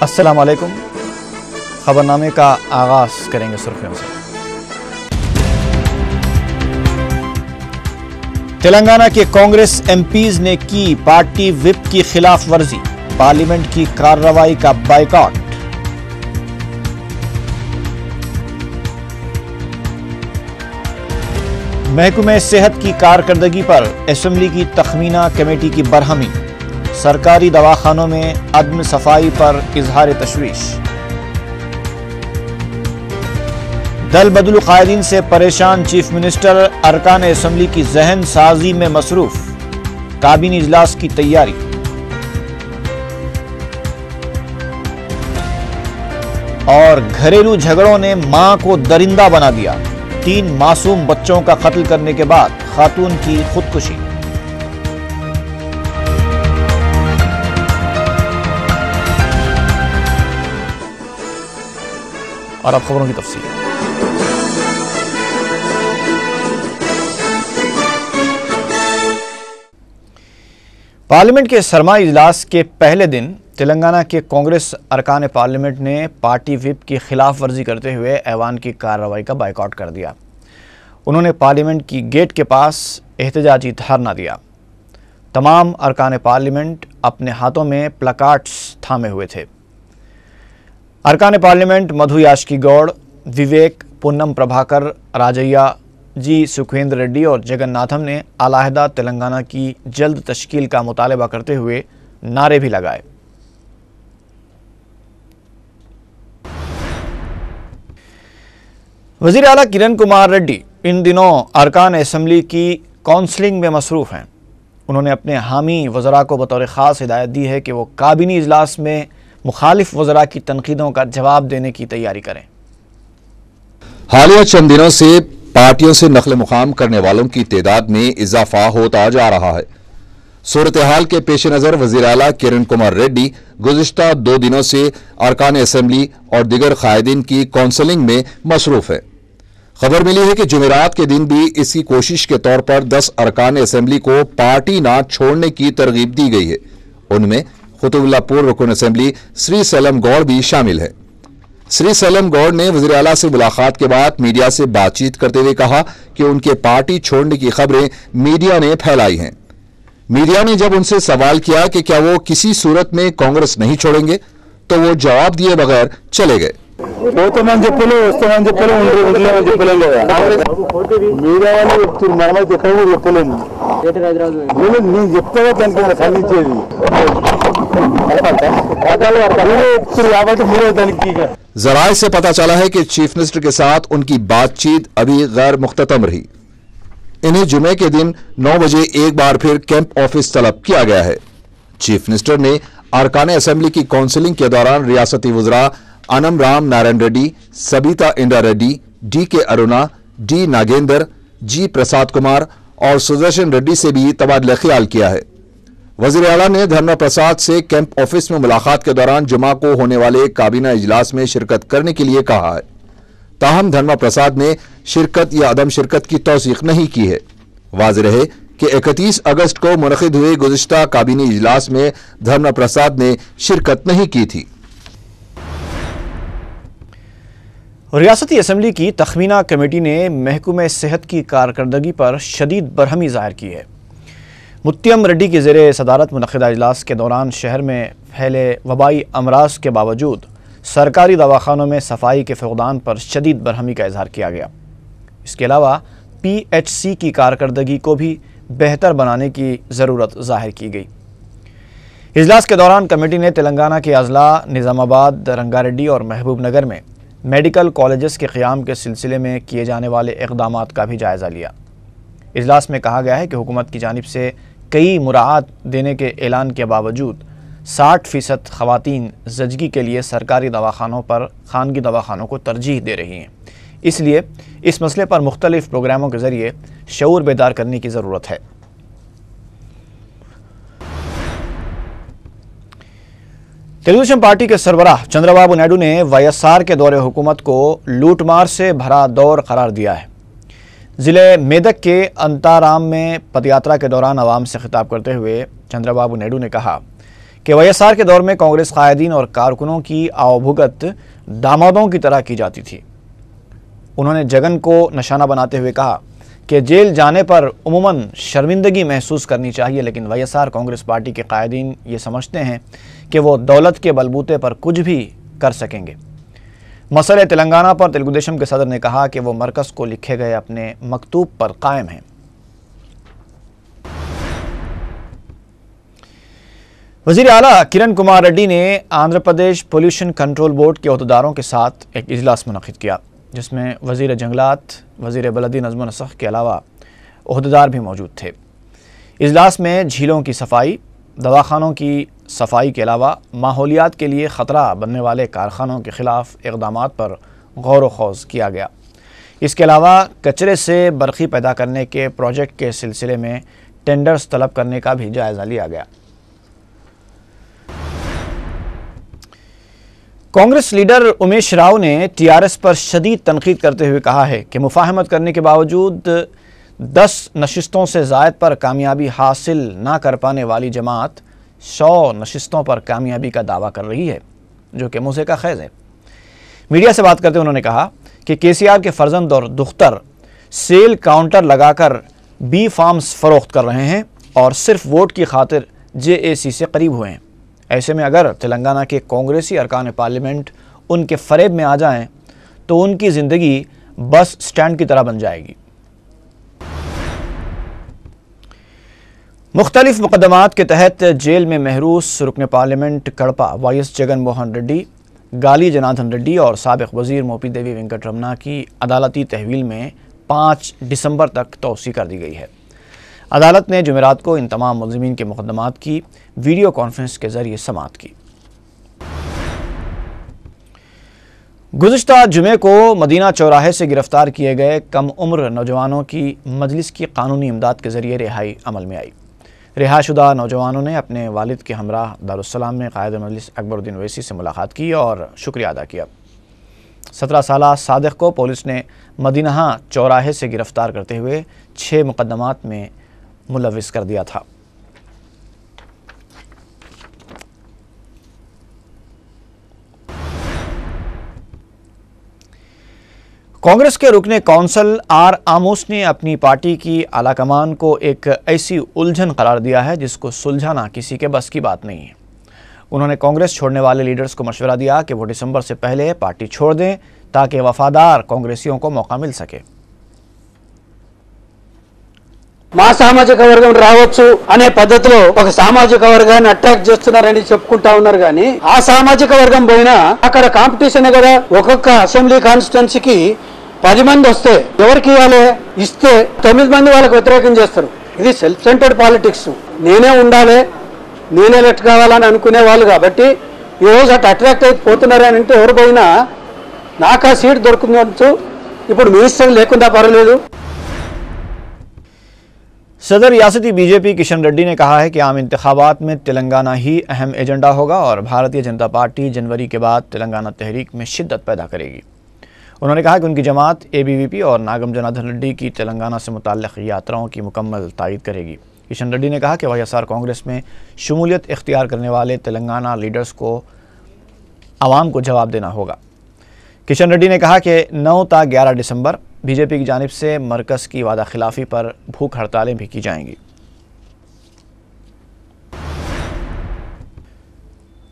السلام علیکم۔ خبرنامے کا آغاز کریں گے سرخیوں سے۔ تلنگانہ کے کانگریس ایم پیز نے کی پارٹی وپ کی خلاف ورزی، پارلیمنٹ کی کارروائی کا بائیکاٹ۔ محکمہ صحت کی کارکردگی پر اسمبلی کی تخمینہ کمیٹی کی برہمی، سرکاری دواخانوں میں عدم صفائی پر اظہار تشویش۔ دل بدل قائدین سے پریشان چیف منسٹر ارکان اسمبلی کی ذہن سازی میں مصروف، کابینی اجلاس کی تیاری۔ اور گھریلو جھگڑوں نے ماں کو درندہ بنا دیا، 3 معصوم بچوں کا قتل کرنے کے بعد خاتون کی خودکشی۔ اور اب خبروں کی تفصیل۔ پارلیمنٹ کے سرمائی اجلاس کے پہلے دن تلنگانہ کے کانگریس ارکان پارلیمنٹ نے پارٹی وپ کی خلاف ورزی کرتے ہوئے ایوان کی کارروائی کا بائیکاٹ کر دیا۔ انہوں نے پارلیمنٹ کی گیٹ کے پاس احتجاجی دھرنا دیا۔ تمام ارکان پارلیمنٹ اپنے ہاتھوں میں پلاکارڈز تھامے ہوئے تھے۔ ارکان پارلیمنٹ مدھو یاشکی گوڑ، وویک، پونم پربھاکر، راجیا جی سکھویندر ریڈی اور جگن ناتھم نے علیحدہ تلنگانہ کی جلد تشکیل کا مطالبہ کرتے ہوئے نعرے بھی لگائے۔ وزیر اعلیٰ کرن کمار ریڈی ان دنوں ارکان اسمبلی کی کونسلنگ میں مصروف ہیں۔ انہوں نے اپنے حامی وزراء کو بطور خاص ہدایت دی ہے کہ وہ کابینی اجلاس میں مخالف وزراء کی تنقیدوں کا جواب دینے کی تیاری کریں۔ حالیہ چند دنوں سے پارٹیوں سے نقل مقام کرنے والوں کی تعداد میں اضافہ ہوتا جا رہا ہے۔ صورتحال کے پیش نظر وزیر اعلیٰ کرن کمار ریڈی گزشتہ 2 دنوں سے ارکان اسمبلی اور دیگر قائدین کی کونسلنگ میں مصروف ہے۔ خبر ملی ہے کہ جمعرات کے دن بھی اسی کوشش کے طور پر 10 ارکان اسمبلی کو پارٹی نہ چھوڑنے کی ترغیب دی گئی ہے۔ ان میں قطب اللہ پور رکن اسمبلی سری سیلم گوڑ بھی شامل ہے۔ سری سیلم گوڑ نے وزیر اعلیٰ سے ملاقات کے بعد میڈیا سے بات چیت کرتے ہوئے کہا کہ ان کے پارٹی چھوڑنے کی خبریں میڈیا نے پھیلائی ہیں۔ میڈیا نے جب ان سے سوال کیا کہ کیا وہ کسی صورت میں کانگریس نہیں چھوڑیں گے تو وہ جواب دیے بغیر چلے گئے۔ ذرائع سے پتا چلا ہے کہ چیف منسٹر کے ساتھ ان کی بات چیت ابھی غیر مختتم رہی۔ انہیں جمعے کے دن 9 بجے ایک بار پھر کیمپ آفس طلب کیا گیا ہے۔ چیف منسٹر نے ارکان اسمبلی کی کونسلنگ کے دوران ریاستی وزراء انم رام نارائن ریڈی، سبیتا انڈا ریڈی، ڈی کے ارونا، ڈی ناگیندر، جی پرساد کمار اور سدرشن ریڈی سے بھی تبادلہ خیال کیا ہے۔ وزیر اعلیٰ نے دھرما پرساد سے کیمپ آفس میں ملاقات کے دوران جمعہ کو ہونے والے کابینہ اجلاس میں شرکت کرنے کے لیے کہا ہے۔ تاہم دھرما پرساد نے شرکت یا عدم شرکت کی توثیق نہیں کی ہے۔ واضح رہے کہ 31 اگست کو منعقد ہوئے گزشتہ کابینی اجلاس میں دھرما پرساد نے شرکت نہیں کی تھی۔ ریاستی اسمبلی کی تخمینہ کمیٹی نے محکمہ صحت کی کارکردگی پر شدید برہمی ظاہر کی ہے۔ متیم ریڈی کی زیر صدارت منعقدہ اجلاس کے دوران شہر میں پھیلے وبائی امراض کے باوجود سرکاری دواخانوں میں صفائی کے فقدان پر شدید برہمی کا اظہار کیا گیا۔ اس کے علاوہ پی ایچ سی کی کارکردگی کو بھی بہتر بنانے کی ضرورت ظاہر کی گئی۔ اجلاس کے دوران کمیٹی نے تلنگانہ کے اضلاع نظام آباد، رنگا ریڈی اور محبوب نگر میں میڈیکل کالجز کے قیام کے سلسلے میں کیے جانے والے اقدامات کا بھی جائزہ لیا۔ اجلاس میں کہا گیا ہے کہ حکومت کی جانب سے کئی مراعات دینے کے اعلان کے باوجود 60% خواتین زچگی کے لیے سرکاری دواخانوں پر خانگی دواخانوں کو ترجیح دے رہی ہیں۔ اس لیے اس مسئلے پر مختلف پروگراموں کے ذریعے شعور بیدار کرنے کی ضرورت ہے۔ تلگو دیشم پارٹی کے سربراہ چندرا بابو نائیڈو نے وائی ایس آر کے دور حکومت کو لوٹ مار سے بھرا دور قرار دیا ہے۔ ضلع میدک کے انتارام میں پد یاترا کے دوران عوام سے خطاب کرتے ہوئے چندرا بابو نائیڈو نے کہا کہ YSR کے دور میں کانگریس قائدین اور کارکنوں کی آوبھگت دامادوں کی طرح کی جاتی تھی۔ انہوں نے جگن کو نشانہ بناتے ہوئے کہا کہ جیل جانے پر عموماً شرمندگی محسوس کرنی چاہیے، لیکن YSR کانگریس پارٹی کے قائدین یہ سمجھتے ہیں کہ وہ دولت کے بلبوتے پر کچھ بھی کر سکیں گے۔ مسئلہ تلنگانہ پر تلگو دیشم کے صدر نے کہا کہ وہ مرکز کو لکھے گئے اپنے مکتوب پر قائم ہیں۔ وزیر اعلیٰ کرن کمار ریڈی نے Andhra Pradesh pollution control board کے عہدیداروں کے ساتھ ایک اجلاس منعقد کیا، جس میں وزیر جنگلات، وزیر بلدی نظم و نسق کے علاوہ عہدیدار بھی موجود تھے۔ اجلاس میں جھیلوں کی صفائی، دواخانوں کی صفائی کے علاوہ ماحولیات کے لیے خطرہ بننے والے کارخانوں کے خلاف اقدامات پر غور و خوض کیا گیا۔ اس کے علاوہ کچرے سے برقی پیدا کرنے کے پروجیکٹ کے سلسلے میں ٹینڈرز طلب کرنے کا بھی جائزہ لیا گیا۔ کانگریس لیڈر امیش راؤ نے TRS پر شدید تنقید کرتے ہوئے کہا ہے کہ مفاہمت کرنے کے باوجود 10 نشستوں سے زائد پر کامیابی حاصل نہ کر پانے والی جماعت 100 نشستوں پر کامیابی کا دعویٰ کر رہی ہے، جو کہ موزے کا خیز ہے۔ میڈیا سے بات کرتے انہوں نے کہا کہ KCR کے فرزند اور دختر سیل کاؤنٹر لگا کر بی فارمز فروخت کر رہے ہیں اور صرف ووٹ کی خاطر JAC سے قریب ہوئے ہیں۔ ایسے میں اگر تلنگانہ کے کانگریسی ارکان پارلیمنٹ ان کے فریب میں آ جائیں تو ان کی زندگی بس سٹینڈ کی طرح بن جائے گی۔ مختلف مقدمات کے تحت جیل میں محروس رکن parliament Kadapa YS Jagan Mohan Reddy, Gali Janardhan ready اور سابق وزیر موپی دیوی وینکٹ رمنا کی عدالتی تحویل میں 5 دسمبر تک توسیع کر دی گئی ہے۔ عدالت نے جمعرات کو ان تمام ملزمین کے مقدمات کی ویڈیو کانفرنس کے ذریعے سماعت کی۔ گزشتہ جمعے کو مدینہ چوراہے سے گرفتار کیے گئے کم عمر نوجوانوں کی مجلس کی قانونی امداد کے ذریعے رہائی عمل میں آئی۔ رہا شدہ نوجوانوں نے اپنے والد کے ہمراہ دارالسلام میں قائد مجلس اکبر الدین اویسی سے ملاقات کی اور شکریہ ادا کیا۔ 17 سالہ صادق کو پولیس نے مدینہ چوراہے سے گرفتار کرتے ہوئے 6 مقدمات میں ملوث کر دیا تھا۔ کانگریس کے رکن کونسل آر آموس نے اپنی پارٹی کی اعلیٰ کمان کو ایک ایسی الجھن قرار دیا ہے جس کو سلجھانا کسی کے بس کی بات نہیں ہے۔ انہوں نے کانگریس چھوڑنے والے لیڈرز کو مشورہ دیا کہ وہ دسمبر سے پہلے پارٹی چھوڑ دیں تاکہ وفادار کانگریسیوں کو موقع مل سکے۔ మా సామాజిక వర్గం రావచ్చు అనే పద్ధతిలో ఒక సామాజిక వర్గాన్ని అటాక్ చేస్తున్నారని చెప్పుకుంటా ఉన్నారు కానీ ఆ సామాజిక వర్గం పోయినా అక్కడ కాంపిటీషన్ కదా। ఒక్కొక్క అసెంబ్లీ కాన్స్టిట్యున్సీకి 10 మంది వస్తే ఎవరికి ఇవ్వాలి? ఇస్తే 9 మంది వాళ్ళకి వ్యతిరేకం చేస్తారు। ఇది సెల్ఫ్ సెంటర్డ్ పాలిటిక్స్। నేనే ఉండాలి, నేనే లెట్ కావాలని అనుకునే వాళ్ళు కాబట్టి ఈ రోజు అటు అట్రాక్ట్ అయిపోతున్నారు అని అంటే ఎవరు పోయినా నాకు ఆ సీట్ దొరుకుతుందొచ్చు, ఇప్పుడు మినిస్టర్ లేకుండా పర్వాలేదు। صدر ریاستی BJP کشن ریڈی نے کہا ہے کہ عام انتخابات میں تلنگانہ ہی اہم ایجنڈا ہوگا اور بھارتیہ جنتا پارٹی جنوری کے بعد تلنگانہ تحریک میں شدت پیدا کرے گی۔ انہوں نے کہا کہ ان کی جماعت ABVP اور ناگم جنادھن ریڈی کی تلنگانہ سے متعلق یاتراؤں کی مکمل تائید کرے گی۔ کشن ریڈی نے کہا کہ YSR کانگریس میں شمولیت اختیار کرنے والے تلنگانہ لیڈرز کو عوام کو جواب دینا ہوگا۔ کشن ریڈی نے کہا کہ 9 تا 11 دسمبر BJP کی جانب سے مرکز کی وعدہ خلافی پر بھوک ہڑتالیں بھی کی جائیں گی۔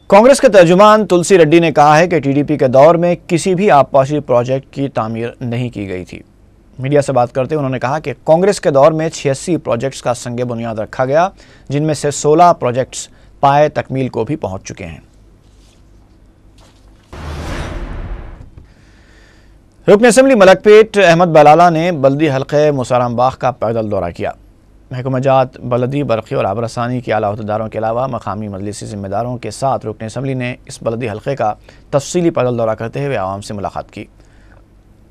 کانگریس کے ترجمان تلسی ریڈی نے کہا ہے کہ TDP کے دور میں کسی بھی آبپاشی پروجیکٹ کی تعمیر نہیں کی گئی تھی۔ میڈیا سے بات کرتے انہوں نے کہا کہ کانگریس کے دور میں 86 پروجیکٹس کا سنگ بنیاد رکھا گیا، جن میں سے 16 پروجیکٹس پائے تکمیل کو بھی پہنچ چکے ہیں۔ رکن اسمبلی ملک پیٹ احمد بلالہ نے بلدی حلقے موسارام باغ کا پیدل دورہ کیا۔ محکمہ جات، بلدی، برقی اور آب رسانی کے اعلیٰ عہدیداروں کے علاوہ مقامی مجلسی ذمہ داروں کے ساتھ رکن اسمبلی نے اس بلدی حلقے کا تفصیلی پیدل دورہ کرتے ہوئے عوام سے ملاقات کی،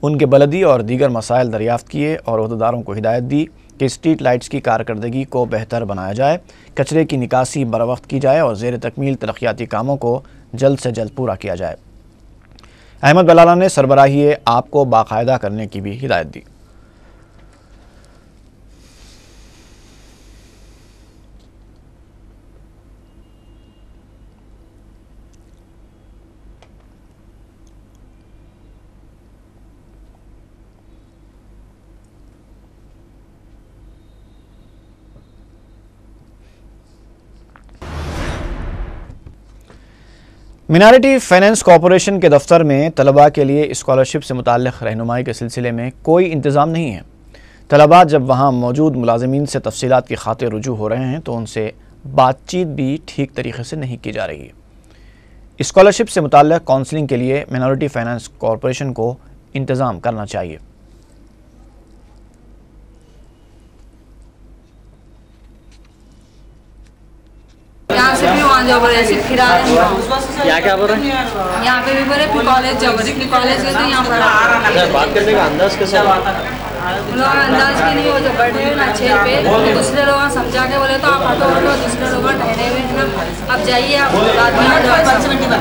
ان کے بلدی اور دیگر مسائل دریافت کیے اور عہدیداروں کو ہدایت دی کہ اسٹریٹ لائٹس کی کارکردگی کو بہتر بنایا جائے، کچرے کی نکاسی بروقت کی جائے اور زیر تکمیل ترقیاتی کاموں کو جلد سے جلد پورا کیا جائے۔ احمد بلالہ نے سربراہی آپ کو باقاعدہ کرنے کی بھی ہدایت دی۔ منارٹی فائنانس کارپوریشن کے دفتر میں طلباء کے لیے اسکالرشپ سے متعلق رہنمائی کے سلسلے میں کوئی انتظام نہیں ہے۔ طلباء جب وہاں موجود ملازمین سے تفصیلات کی خاطر رجوع ہو رہے ہیں تو ان سے بات چیت بھی ٹھیک طریقے سے نہیں کی جا رہی ہے۔ اسکالرشپ سے متعلق کونسلنگ کے لیے منارٹی فائنانس کارپوریشن کو انتظام کرنا چاہیے۔ یہاں سے بھی وہاں جاب رہے ہیں، پھر آ رہے ہیں۔ یہاں کیا بول رہے ہیں؟ یہاں پہ بھی بولے پھر کالج جاب رہے ہیں، کالج گئے تو یہاں پر بات کرنے کا انداز کیسا ہے؟ لوگ انداز کے لیے وہ جو بیٹھے ہوئے نا چیئر پہ، دوسرے لوگ سمجھا کے بولے تو آپ ہٹو ہٹو، دوسرے لوگ ٹھہرے ہوئے ہیں نا، اب جائیے آپ بعد میں